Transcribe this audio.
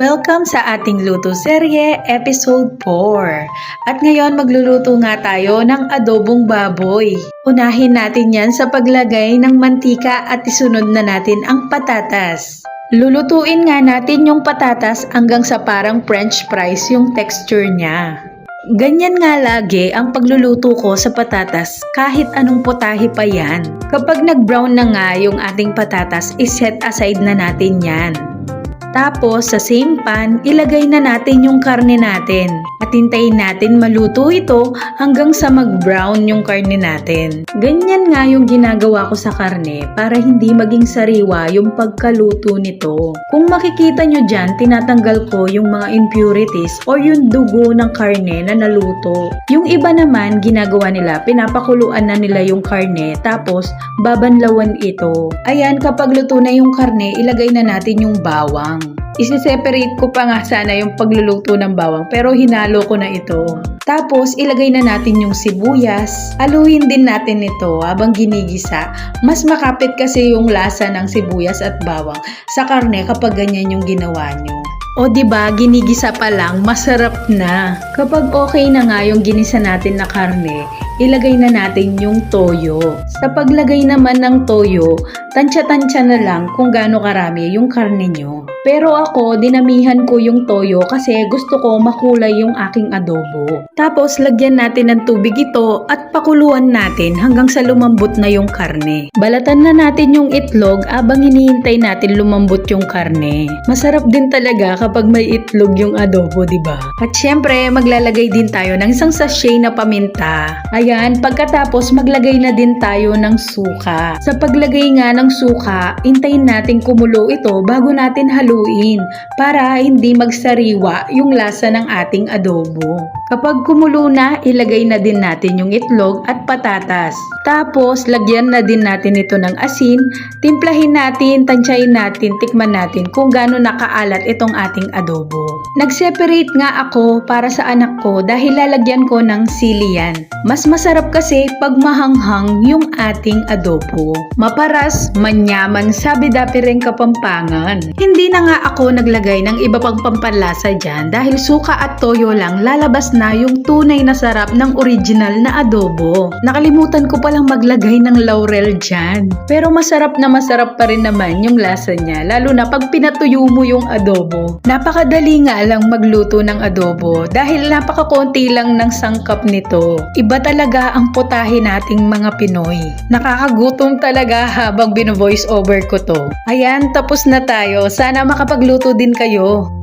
Welcome sa ating luto serye, episode 4. At ngayon magluluto nga tayo ng adobong baboy. Unahin natin yan sa paglagay ng mantika at isunod na natin ang patatas. Lulutuin nga natin yung patatas hanggang sa parang french fries yung texture niya. Ganyan nga lagi ang pagluluto ko sa patatas kahit anong putahe pa yan. Kapag nag-brown na nga yung ating patatas, iset aside na natin yan. Tapos sa same pan, ilagay na natin yung karne natin at hintayin natin maluto ito hanggang sa mag-brown yung karne natin. Ganyan nga yung ginagawa ko sa karne para hindi maging sariwa yung pagkaluto nito. Kung makikita nyo dyan, tinatanggal ko yung mga impurities or yung dugo ng karne na naluto. Yung iba naman, ginagawa nila, pinapakuluan na nila yung karne tapos babanlawan ito. Ayan, kapag luto na yung karne, ilagay na natin yung bawang. Isi-separate ko pa nga sana yung pagluluto ng bawang pero hinalo ko na ito. Tapos ilagay na natin yung sibuyas. Haluin din natin ito habang ginigisa. Mas makapit kasi yung lasa ng sibuyas at bawang sa karne kapag ganyan yung ginawa nyo. O diba, ginigisa pa lang, masarap na. Kapag okay na nga yung ginisa natin na karne, ilagay na natin yung toyo. Sa paglagay naman ng toyo, tansya-tansya na lang kung gaano karami yung karne nyo. Pero ako, dinamihan ko yung toyo kasi gusto ko makulay yung aking adobo. Tapos, lagyan natin ng tubig ito at pakuluan natin hanggang sa lumambot na yung karne. Balatan na natin yung itlog abang hinihintay natin lumambot yung karne. Masarap din talaga kapag may itlog yung adobo, diba? At syempre, maglalagay din tayo ng isang sachet na paminta. Ayan, pagkatapos maglagay na din tayo ng suka. Sa paglagay nga ng suka, hintayin natin kumulo ito bago natin haluin para hindi magsariwa yung lasa ng ating adobo. Kapag kumulo na, ilagay na din natin yung itlog at patatas. Tapos, lagyan na din natin ito ng asin, timplahin natin, tansyahin natin, tikman natin kung gaano nakaalat itong ating adobo. Nag-separate nga ako para sa anak ko dahil lalagyan ko ng sili yan. Mas masarap kasi pag mahanghang yung ating adobo. Maparas, manyaman, sabi dapi rin Kapampangan. Hindi na nga ako naglagay ng iba pang pampalasa dyan dahil suka at toyo lang lalabas na yung tunay na sarap ng original na adobo. Nakalimutan ko palang maglagay ng laurel dyan. Pero masarap pa rin naman yung lasa niya, lalo na pag pinatuyo mo yung adobo. Napakadali nga lang magluto ng adobo dahil napakakonti lang ng sangkap nito. Iba talaga ang putahe nating mga Pinoy. Nakakagutom talaga habang bino-voice over ko to. Ayan, tapos na tayo. Sana makapagluto din kayo.